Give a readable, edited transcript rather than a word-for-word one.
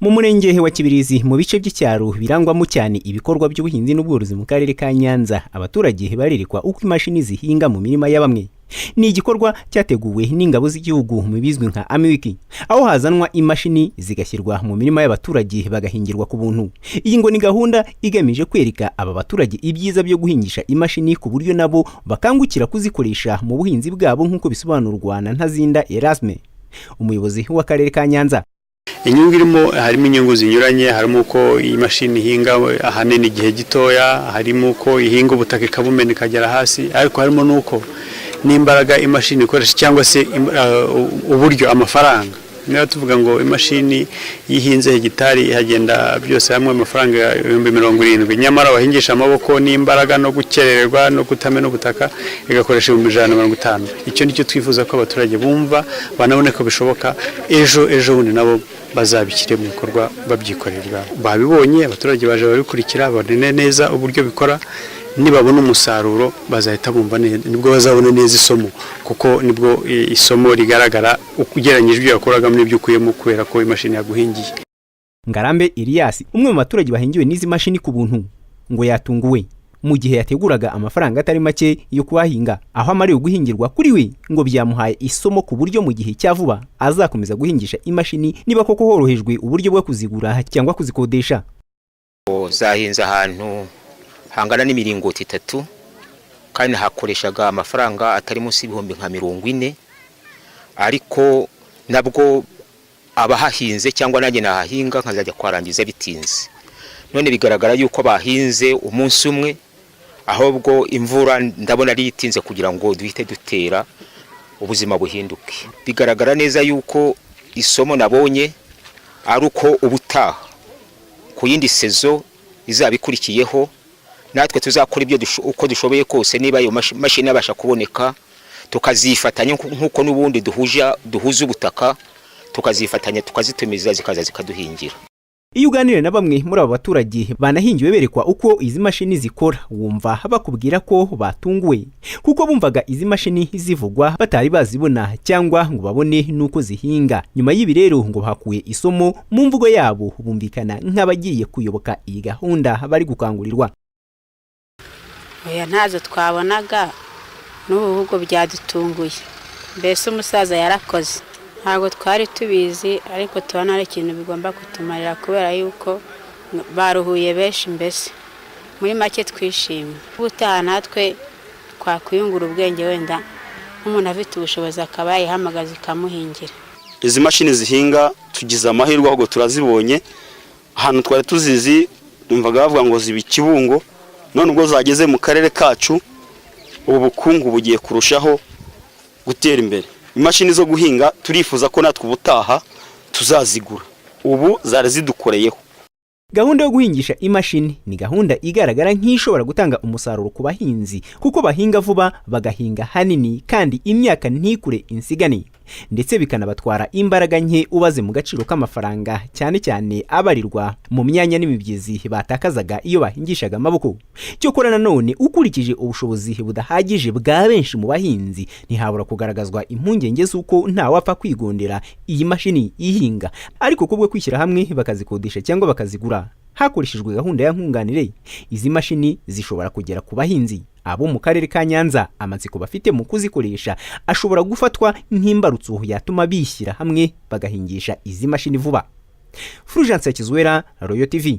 Mu murenge wa Kibirizi mu bice by'icyaro birangwamo cyane ibikorwa by'ubuhinzi n'ubworozi mu karere ka Nyanza, abaturage barerekwa uko imashini zihinga mu mirima ya bamwe. Ni igikorwa cyateguwe n'ingabo z'igihugu mu bizwi nka Amiwiki, aho hazanwa imashini zigashyirwa mu mirima y'abaturage bagahingirwa ku buntu. Iyi ngo ni gahunda igamije kwereka aba baturage ibyiza byo guhingisha imashini ku buryo nabo bakangukira kuzikoresha mu buhinzi bwabo, nk'uko bisobanurwa na Ntazinda Erasme, umuyobozi w'akarere ka Nyanza. Inyungu irimo harimo inyungu zinyuranye, harimo uko imashini ihinga ahanini igihe gitoya, harimo uko ihinga ubutaka ikabumena ikagera hasi, ariko harimo nuko n'imbaraga imashini ikoresha cyangwa se uburyo amafaranga. Niyo tuvuga ngo imashini yihinze hegitari hagenda byose hamwe amafaranga 70,000, nyamara abahingisha amaboko n'imbaraga no gukererwa no kutamena ubutaka igakoresha 150. Icyo nicyo twifuza ko abaturage bumva, banabone ko bishoboka ejo bundi nabo bazabikire mu bikorwa babyikorera. Babibonye abaturage baje barikurikira, babone neza uburyo bikora, nibabona umusaruro bazahita bumva neza, nibwo bazabona neza isomo, kuko nibwo isomo rigaragara ukugeranyije ibyo yakoraga n'ibyo ukuyemo kubera ko imashini yaguhingiye. Ngarambe Elias, umwe mu baturage bahingiwe n'izi mashini ku buntu, ngo yatunguwe mu gihe yateguraga amafaranga atari make yo kuhahinga, aho amariye guhingirwa kuri we ngo byamuhaye isomo ku buryo mu gihe cya vuba azakomeza guhingisha imashini niba koko horohejwe uburyo bwo kuzigura cyangwa kuzikodesha. Zahinze ahantu hangana n'imiringoti 3 kandi hakoreshaga amafaranga atari munsi y'ibihumbi nka 40, ariko nabwo abahahinze cyangwa nanjye nahahinga nkazajya kwarangiza bitinze. None bigaragara yuko bahinze umunsi umwe, ahubwo imvura ndabona ari itinze kugira ngo duhite dutera ubuzima buhinduke. Bigaragara neza yuko isomo nabonye ari uko ubutaha ku yindi sezo izabikurikiyeho natwe tuzakora ibyo uko dushoboye kose, niba iyo mashini abasha kuboneka tukazifatanya nk'uko n'ubundi duhuza ubutaka, tukazifatanya tukazitumiza zikaza zikaduhingira. Iyo uganira na bamwe muri abo baturage banahingiwe berekwa uko izi mashini zikora, wumva bakubwira ko batunguwe kuko bumvaga izi mashini zivugwa batari bazibona cyangwa ngo babone nuko zihinga. Nyuma y'ibi rero ngo bakuye isomo mu mvugo yabo, bumvikana nk'abagiye kuyoboka iyi gahunda bari gukangurirwa. Oya, ntazo twabonaga n'ubu byadutunguye. Mbese umusaza yarakoze, ntabwo twari tubizi, ariko tubona ari ikintu bigomba kutumarira kubera yuko baruhuye benshi. Mbese muri make twishimye. Ubutaha natwe twakwiyungura ubwenge, wenda umuntu afite ubushobozi akaba yayihamagaza ikamuhingira. Izi mashini zihinga tugize amahirwe ahubwo turazibonye. Ahantu twari tuzizi numvaga bavuga ngo ziba Kibungo, none ubwo zageze mu karere kacu ubu bukungu bugiye kurushaho gutera imbere. Imashini zo guhinga turifuza ko natwe ubutaha tuzazigura, ubu zari zidukoreyeho. Gahunda yo guhingisha imashini ni gahunda igaragara nk'ishobora gutanga umusaruro ku bahinzi, kuko bahinga vuba bagahinga hanini kandi imyaka ntikure insigane, ndetse bikanabatwara imbaraga nke ubaze mu gaciro k'amafaranga, cyane cyane abarirwa mu myanya n'imibyizi batakazaga iyo bahingishaga amaboko. Cyokora nanone ukurikije ubushobozi budahagije bwa benshi mu bahinzi, ntihabura kugaragazwa impungenge z'uko nta wapfa kwigondera iyi mashini ihinga, ariko kubwo kwishyira hamwe bakazikodesha cyangwa bakazigura hakoreshejwe gahunda ya nkunganire, izi mashini zishobora kugera ku bahinzi. Abo mu karere ka Nyanza amatsiko bafite mu kuzikoresha ashobora gufatwa nk'imbarutso yatuma bishyira hamwe bagahingisha izi mashini vuba. Fulgence Kizwera, RoyalTV.